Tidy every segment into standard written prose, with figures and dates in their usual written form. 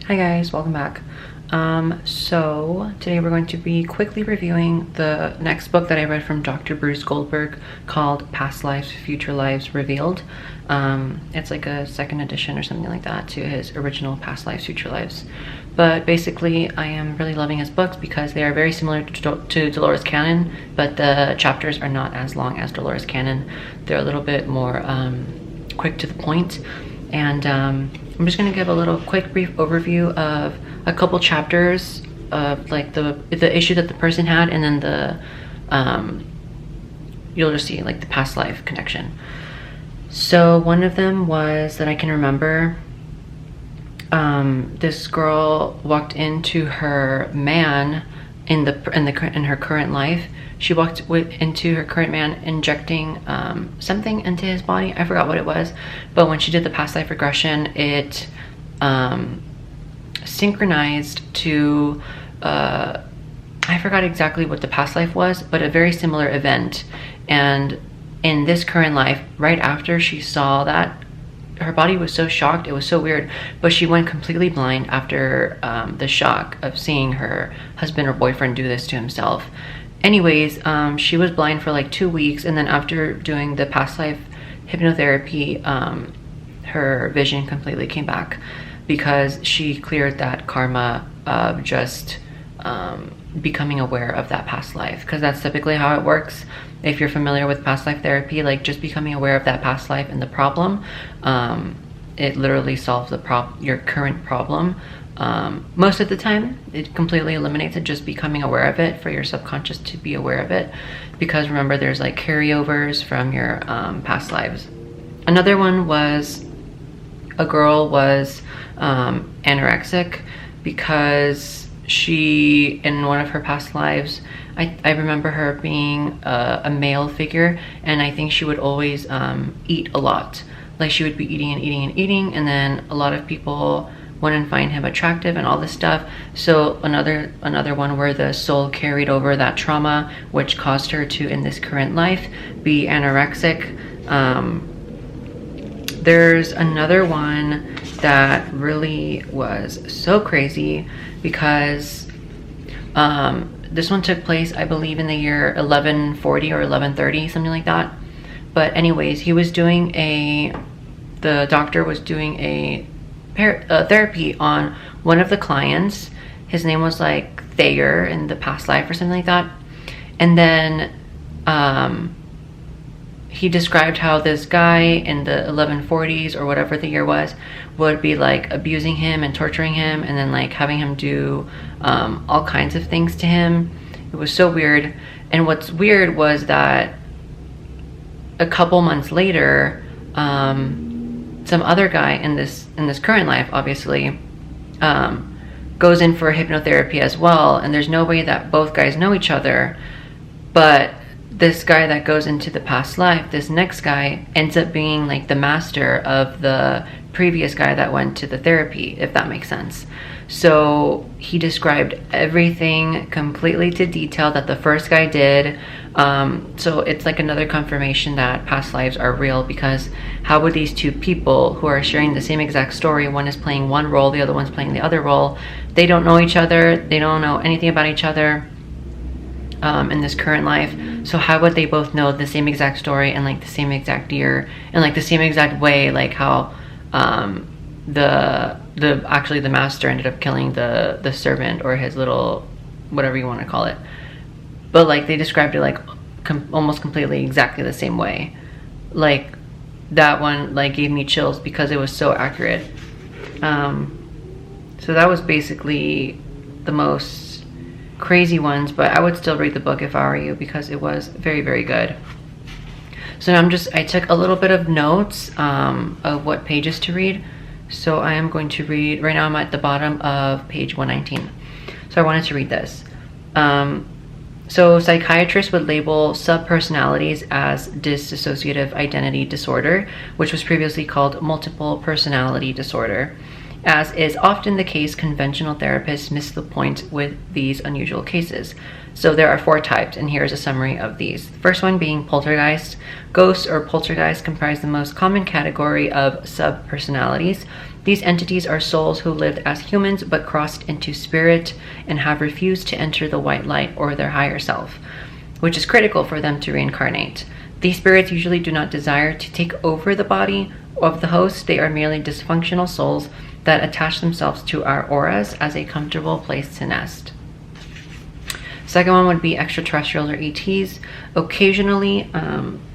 Hi guys, welcome back. So today we're going to be quickly reviewing the next book that I read from Dr. Bruce Goldberg called Past Lives, Future Lives Revealed. It's like a second edition or something like that to his original Past Lives, Future Lives. But basically I am really loving his books because they are very similar to Dolores Cannon, but the chapters are not as long as Dolores Cannon. They're a little bit more quick to the point. And I'm just gonna give a little quick brief overview of a couple chapters of like the issue that the person had, and then the you'll just see like the past life connection. So one of them was that I can remember, this girl walked into her man in her current life. She walked into her current man injecting something into his body. I forgot what it was, but when she did the past life regression, it synchronized to I forgot exactly what the past life was, but a very similar event. And in this current life, right after she saw that, her body was so shocked, it was so weird, but she went completely blind after the shock of seeing her husband or boyfriend do this to himself. Anyways, she was blind for like 2 weeks, and then after doing the past life hypnotherapy, her vision completely came back because she cleared that karma of just becoming aware of that past life, because that's typically how it works. If you're familiar with past life therapy, like just becoming aware of that past life and the problem, it literally solves your current problem. Most of the time it completely eliminates it, just becoming aware of it, for your subconscious to be aware of it, because remember, there's like carryovers from your past lives. Another one was a girl was anorexic because she, in one of her past lives, I remember her being a male figure, and I think she would always eat a lot. Like she would be eating and eating and eating, and then a lot of people wouldn't find him attractive and all this stuff. So another one where the soul carried over that trauma, which caused her to, in this current life, be anorexic. There's another one that really was so crazy because this one took place, I believe, in the year 1140 or 1130, something like that. But anyways, the doctor was doing a therapy on one of the clients. His name was like Thayer in the past life or something like that. And then he described how this guy in the 1140s or whatever the year was would be like abusing him and torturing him, and then like having him do all kinds of things to him. It was so weird. And what's weird was that a couple months later, some other guy in this current life, obviously, goes in for hypnotherapy as well, and there's no way that both guys know each other. But this guy that goes into the past life, this next guy, ends up being like the master of the previous guy that went to the therapy, if that makes sense. So he described everything completely to detail that the first guy did. So it's like another confirmation that past lives are real, because how would these two people who are sharing the same exact story, one is playing one role, the other one's playing the other role, they don't know each other, they don't know anything about each other in this current life. So how would they both know the same exact story and like the same exact year and like the same exact way, like how actually the master ended up killing the servant, or his little, whatever you want to call it. But like they described it like almost completely exactly the same way. Like that one like gave me chills because it was so accurate. So that was basically the most crazy ones, but I would still read the book if I were you, because it was very, very good. So now I took a little bit of notes of what pages to read. So I am going to read, right now I'm at the bottom of page 119. So I wanted to read this. So psychiatrists would label subpersonalities as dissociative identity disorder, which was previously called multiple personality disorder. As is often the case, conventional therapists miss the point with these unusual cases. So there are 4 types, and here's a summary of these. The first one being poltergeist. Ghosts or poltergeists comprise the most common category of subpersonalities. These entities are souls who lived as humans but crossed into spirit and have refused to enter the white light or their higher self, which is critical for them to reincarnate. These spirits usually do not desire to take over the body of the host. They are merely dysfunctional souls that attach themselves to our auras as a comfortable place to nest. Second one would be extraterrestrials or ETs. Occasionally,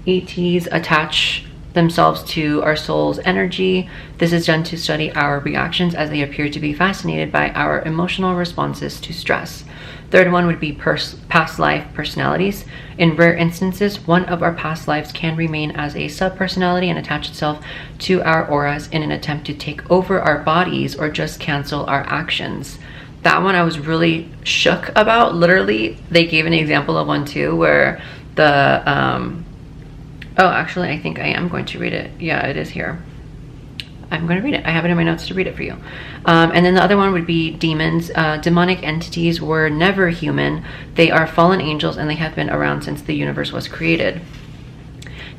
ETs attach themselves to our soul's energy. This is done to study our reactions, as they appear to be fascinated by our emotional responses to stress. Third one would be past life personalities. In rare instances, one of our past lives can remain as a sub-personality and attach itself to our auras in an attempt to take over our bodies or just cancel our actions. That one I was really shook about. Literally, they gave an example of one too, where the oh, actually, I think I am going to read it. Yeah, it is here. I'm going to read it. I have it in my notes to read it for you. And then the other one would be demons. Demonic entities were never human. They are fallen angels, and they have been around since the universe was created.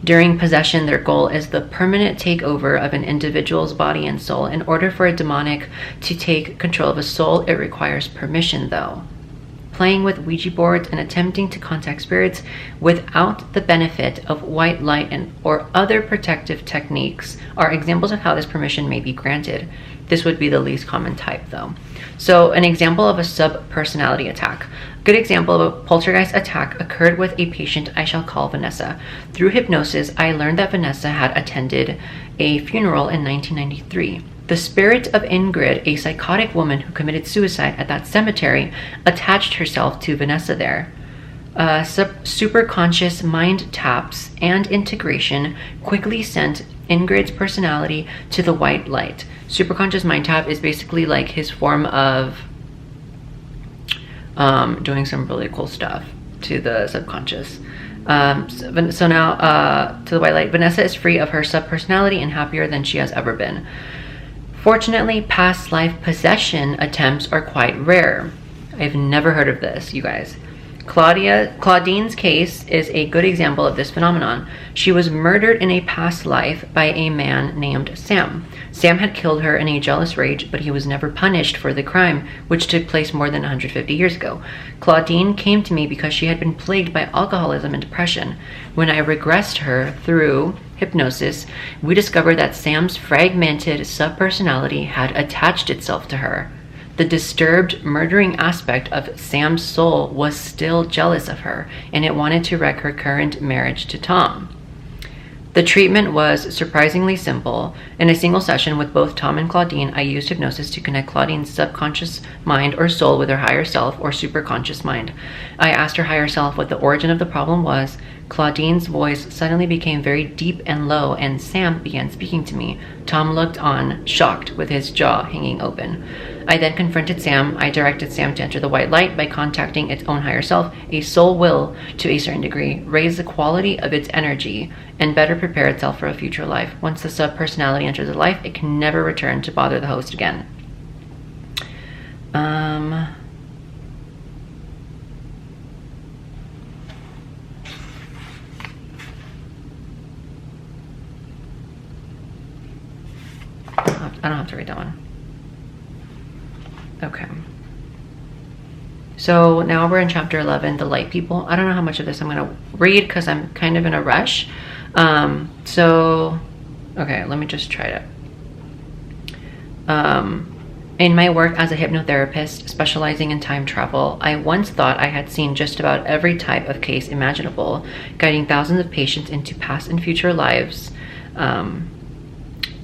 During possession, their goal is the permanent takeover of an individual's body and soul. In order for a demonic to take control of a soul, it requires permission, though. Playing with Ouija boards and attempting to contact spirits without the benefit of white light or other protective techniques are examples of how this permission may be granted. This would be the least common type, though. So an example of a sub-personality attack. A good example of a poltergeist attack occurred with a patient I shall call Vanessa. Through hypnosis, I learned that Vanessa had attended a funeral in 1993. The spirit of Ingrid, a psychotic woman who committed suicide at that cemetery, attached herself to Vanessa there. Superconscious mind taps and integration quickly sent Ingrid's personality to the white light. Superconscious mind tap is basically like his form of doing some really cool stuff to the subconscious. So now to the white light, Vanessa is free of her sub-personality and happier than she has ever been. Fortunately, past life possession attempts are quite rare. I've never heard of this, you guys. Claudine's case is a good example of this phenomenon. She was murdered in a past life by a man named Sam. Sam had killed her in a jealous rage, but he was never punished for the crime, which took place more than 150 years ago. Claudine came to me because she had been plagued by alcoholism and depression. When I regressed her through hypnosis, we discovered that Sam's fragmented subpersonality had attached itself to her. The disturbed, murdering aspect of Sam's soul was still jealous of her, and it wanted to wreck her current marriage to Tom. The treatment was surprisingly simple. In a single session with both Tom and Claudine, I used hypnosis to connect Claudine's subconscious mind or soul with her higher self or superconscious mind. I asked her higher self what the origin of the problem was. Claudine's voice suddenly became very deep and low, and Sam began speaking to me. Tom looked on, shocked, with his jaw hanging open. I then confronted Sam. I directed Sam to enter the white light by contacting its own higher self. A soul will, to a certain degree, raise the quality of its energy and better prepare itself for a future life. Once the sub-personality enters the life, it can never return to bother the host again. I don't have to read that one. Okay. So now we're in chapter 11, the light people. I don't know how much of this I'm going to read because I'm kind of in a rush. Okay, let me just try it. In my work as a hypnotherapist specializing in time travel, I once thought I had seen just about every type of case imaginable, guiding thousands of patients into past and future lives,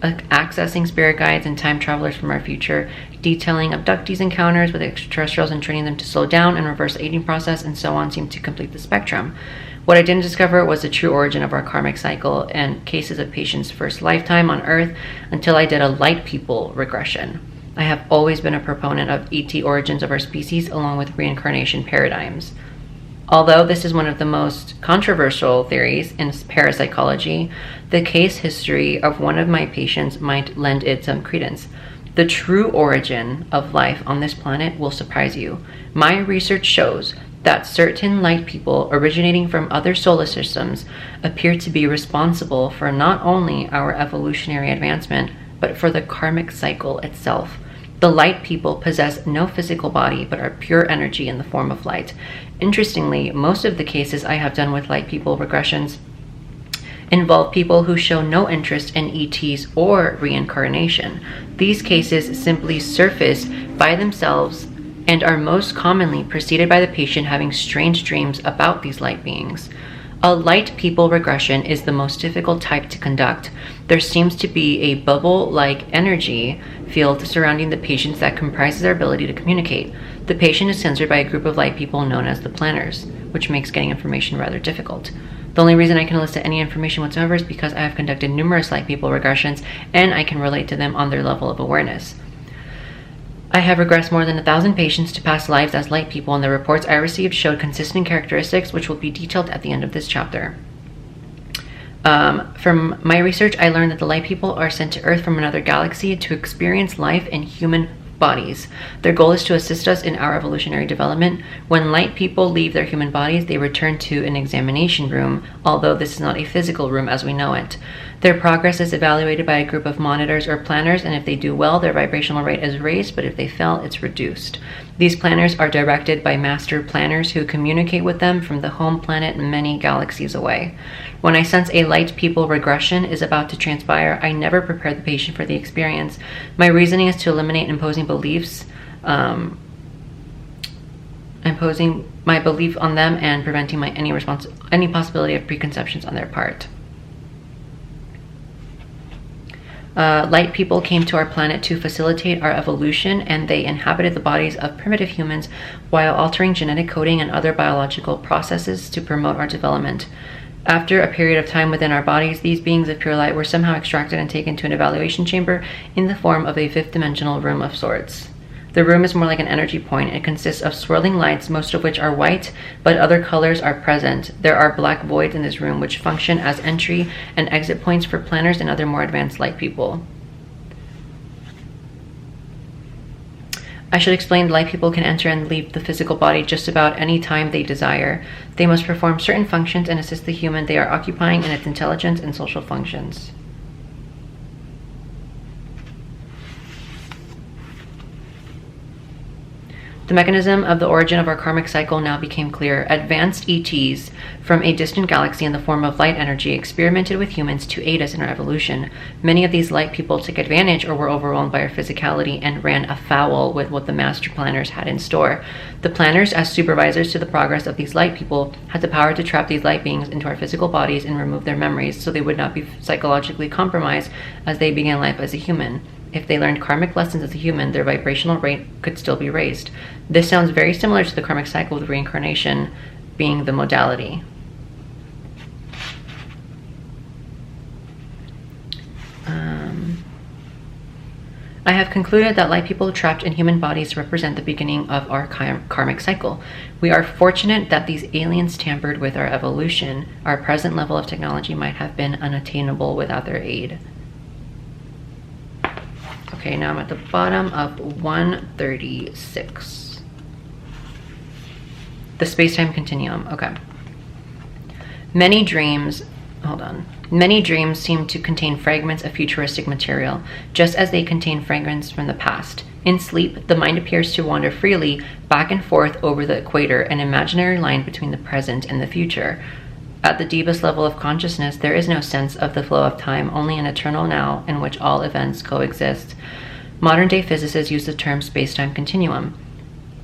accessing spirit guides and time travelers from our future, detailing abductees' encounters with extraterrestrials and training them to slow down and reverse the aging process, and so on, seemed to complete the spectrum. What I didn't discover was the true origin of our karmic cycle and cases of patients' first lifetime on Earth until I did a light people regression. I have always been a proponent of ET origins of our species along with reincarnation paradigms. Although this is one of the most controversial theories in parapsychology, the case history of one of my patients might lend it some credence. The true origin of life on this planet will surprise you. My research shows that certain light people originating from other solar systems appear to be responsible for not only our evolutionary advancement, but for the karmic cycle itself. The light people possess no physical body, but are pure energy in the form of light. Interestingly, most of the cases I have done with light people regressions involve people who show no interest in ETs or reincarnation. These cases simply surface by themselves and are most commonly preceded by the patient having strange dreams about these light beings. A light people regression is the most difficult type to conduct. There seems to be a bubble-like energy field surrounding the patients that comprises their ability to communicate. The patient is censored by a group of light people known as the planners, which makes getting information rather difficult. The only reason I can elicit any information whatsoever is because I have conducted numerous light people regressions and I can relate to them on their level of awareness. I have regressed more than 1,000 patients to past lives as light people, and the reports I received showed consistent characteristics which will be detailed at the end of this chapter. From my research, I learned that the light people are sent to Earth from another galaxy to experience life in human bodies. Their goal is to assist us in our evolutionary development. When light people leave their human bodies, they return to an examination room, although this is not a physical room as we know it. Their progress is evaluated by a group of monitors or planners, and if they do well, their vibrational rate is raised, but if they fail, it's reduced. These planners are directed by master planners who communicate with them from the home planet many galaxies away. When I sense a light people regression is about to transpire, I never prepare the patient for the experience. My reasoning is to eliminate imposing beliefs, imposing my belief on them and preventing any possibility of preconceptions on their part. Light people came to our planet to facilitate our evolution, and they inhabited the bodies of primitive humans while altering genetic coding and other biological processes to promote our development. After a period of time within our bodies, these beings of pure light were somehow extracted and taken to an evaluation chamber in the form of a fifth-dimensional room of sorts. The room is more like an energy point. It consists of swirling lights, most of which are white, but other colors are present. There are black voids in this room, which function as entry and exit points for planners and other more advanced light people. I should explain light people can enter and leave the physical body just about any time they desire. They must perform certain functions and assist the human they are occupying in its intelligence and social functions. The mechanism of the origin of our karmic cycle now became clear. Advanced ETs from a distant galaxy in the form of light energy experimented with humans to aid us in our evolution. Many of these light people took advantage or were overwhelmed by our physicality and ran afoul with what the master planners had in store. The planners, as supervisors to the progress of these light people, had the power to trap these light beings into our physical bodies and remove their memories so they would not be psychologically compromised as they began life as a human. If they learned karmic lessons as a human, their vibrational rate could still be raised. This sounds very similar to the karmic cycle, with reincarnation being the modality. I have concluded that light people trapped in human bodies represent the beginning of our karmic cycle. We are fortunate that these aliens tampered with our evolution. Our present level of technology might have been unattainable without their aid. Okay, now I'm at the bottom of 136. The space-time continuum. Okay. Many dreams seem to contain fragments of futuristic material, just as they contain fragments from the past. In sleep, the mind appears to wander freely back and forth over the equator, an imaginary line between the present and the future. At the deepest level of consciousness, there is no sense of the flow of time, only an eternal now in which all events coexist. Modern-day physicists use the term space-time continuum,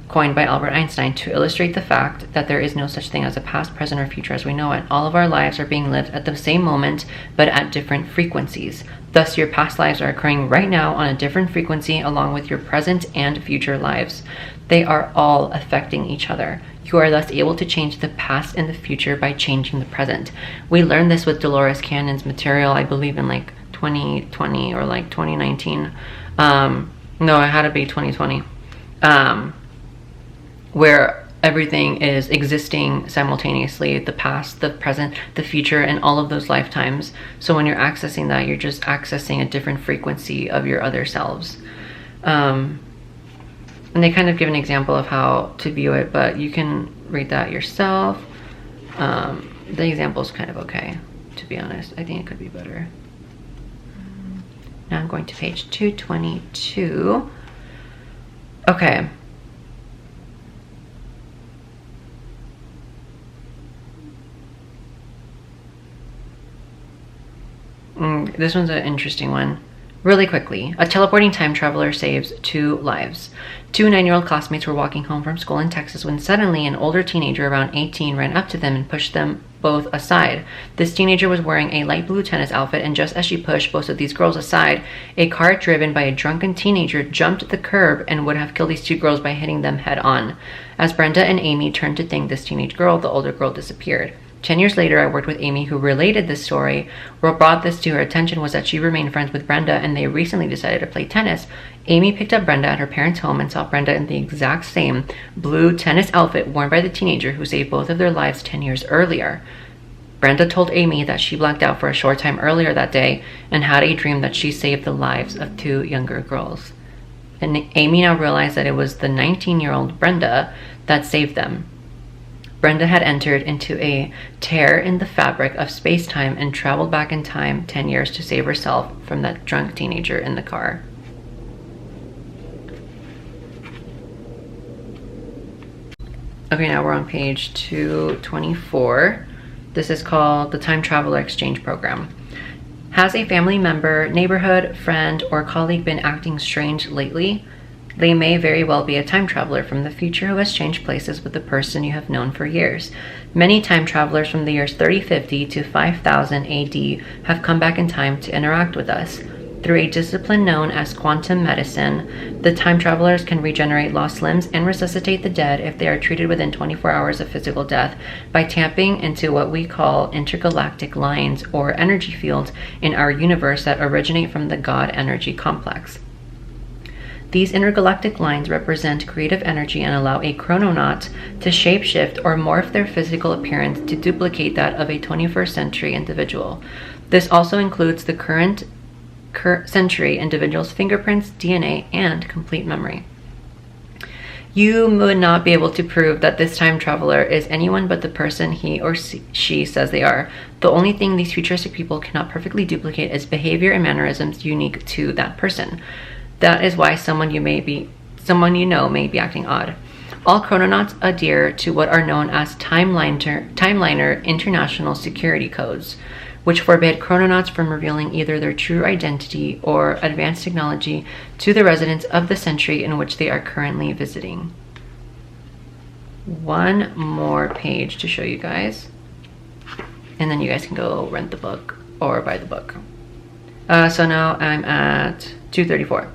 coined by Albert Einstein, to illustrate the fact that there is no such thing as a past, present, or future as we know it. All of our lives are being lived at the same moment, but at different frequencies. Thus, your past lives are occurring right now on a different frequency along with your present and future lives. They are all affecting each other. You are thus able to change the past and the future by changing the present. We learned this with Dolores Cannon's material, I believe in like 2020 or like 2019. No, it had to be 2020. Where everything is existing simultaneously, the past, the present, the future, and all of those lifetimes. So when you're accessing that, you're just accessing a different frequency of your other selves. And they kind of give an example of how to view it, but you can read that yourself. The example is kind of okay, to be honest. I think it could be better. Now I'm going to page 222. Okay. This one's an interesting one. Really quickly, a teleporting time traveler saves 2 lives. 2 9-year-old classmates were walking home from school in Texas when suddenly an older teenager around 18 ran up to them and pushed them both aside. This teenager was wearing a light blue tennis outfit, and just as she pushed both of these girls aside, a car driven by a drunken teenager jumped the curb and would have killed these 2 girls by hitting them head on. As Brenda and Amy turned to thank this teenage girl, the older girl disappeared. 10 years later, I worked with Amy, who related this story. What brought this to her attention was that she remained friends with Brenda, and they recently decided to play tennis. Amy picked up Brenda at her parents' home and saw Brenda in the exact same blue tennis outfit worn by the teenager who saved both of their lives 10 years earlier. Brenda told Amy that she blacked out for a short time earlier that day and had a dream that she saved the lives of 2 younger girls. And Amy now realized that it was the 19-year-old Brenda that saved them. Brenda had entered into a tear in the fabric of space-time and traveled back in time 10 years to save herself from that drunk teenager in the car. Okay, now we're on page 224. This is called the Time Traveler Exchange Program. Has a family member, neighborhood, friend, or colleague been acting strange lately? They may very well be a time traveler from the future who has changed places with the person you have known for years. Many time travelers from the years 3050 to 5000 AD have come back in time to interact with us. Through a discipline known as quantum medicine, the time travelers can regenerate lost limbs and resuscitate the dead if they are treated within 24 hours of physical death by tapping into what we call intergalactic lines or energy fields in our universe that originate from the God energy complex. These intergalactic lines represent creative energy and allow a chrononaut to shapeshift or morph their physical appearance to duplicate that of a 21st century individual. This also includes the current century individual's fingerprints, DNA, and complete memory. You would not be able to prove that this time traveler is anyone but the person he or she says they are. The only thing these futuristic people cannot perfectly duplicate is behavior and mannerisms unique to that person. That is why someone you know may be acting odd. All chrononauts adhere to what are known as timeliner international security codes, which forbid chrononauts from revealing either their true identity or advanced technology to the residents of the century in which they are currently visiting. One more page to show you guys, and then you guys can go rent the book or buy the book. So now I'm at 234.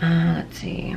Let's see.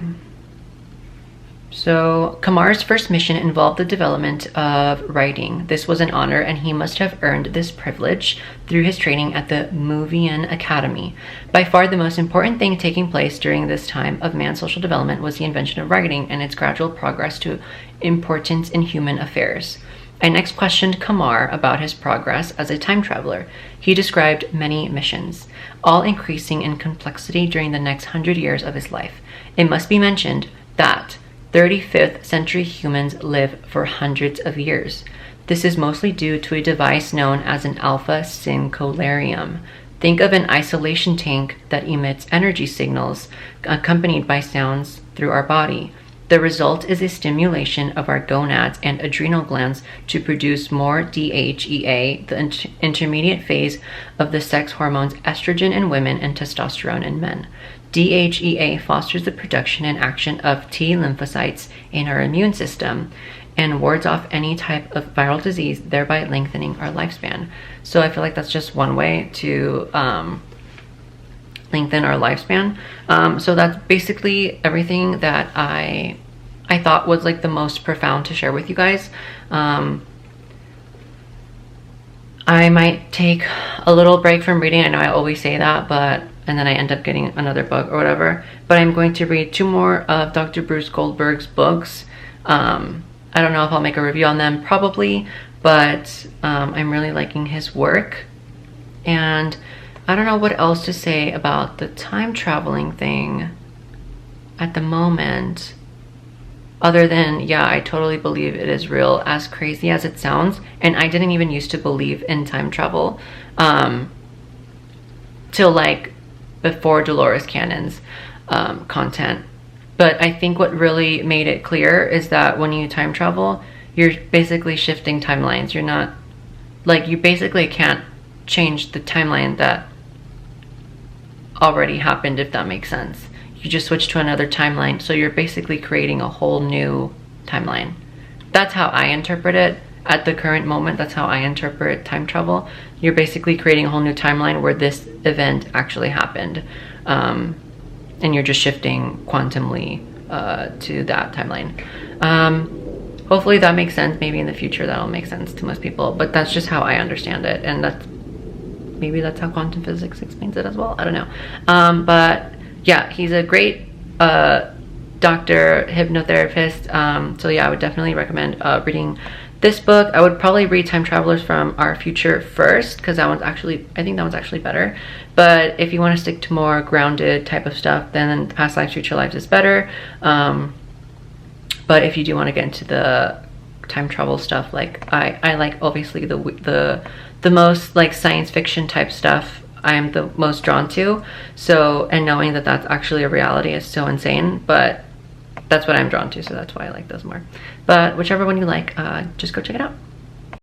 So Kamar's first mission involved the development of writing. This was an honor, and he must have earned this privilege through his training at the Movian Academy. By far the most important thing taking place during this time of man's social development was the invention of writing and its gradual progress to importance in human affairs. I next questioned Kamar about his progress as a time traveler. He described many missions, all increasing in complexity during the next 100 years of his life. It must be mentioned that 35th century humans live for hundreds of years. This is mostly due to a device known as an alpha syncolarium. Think of an isolation tank that emits energy signals accompanied by sounds through our body. The result is a stimulation of our gonads and adrenal glands to produce more DHEA, the intermediate phase of the sex hormones estrogen in women and testosterone in men. DHEA fosters the production and action of T lymphocytes in our immune system and wards off any type of viral disease, thereby lengthening our lifespan. So I feel like that's just one way to lengthen our lifespan. So that's basically everything that I thought was like the most profound to share with you guys. I might take a little break from reading. I know I always say that, and then I end up getting another book or whatever. But I'm going to read 2 more of Dr. Bruce Goldberg's books. I don't know if I'll make a review on them, probably, but I'm really liking his work. And I don't know what else to say about the time traveling thing at the moment. other than, yeah, I totally believe it is real, as crazy as it sounds. And I didn't even used to believe in time travel till like before Dolores Cannon's content. But I think what really made it clear is that when you time travel, you're basically shifting timelines. You're not, like, you basically can't change the timeline that already happened, if that makes sense. You just switch to another timeline, so you're basically creating a whole new timeline. That's how I interpret it at the current moment. That's how I interpret time travel. You're basically creating a whole new timeline where this event actually happened, and you're just shifting quantumly to that timeline. Hopefully that makes sense. Maybe in the future that'll make sense to most people, but that's just how I understand it, and maybe that's how quantum physics explains it as well. I don't know. But yeah, he's a great doctor, hypnotherapist. So yeah, I would definitely recommend reading this book. I would probably read Time Travelers from Our Future first, because I think that one's actually better. But if you want to stick to more grounded type of stuff, then Past Lives, Future Lives is better. But if you do want to get into the time travel stuff, like I like obviously the most like science fiction type stuff I am the most drawn to. So, and knowing that that's actually a reality is so insane, but that's what I'm drawn to, so that's why I like those more. But whichever one you like, just go check it out.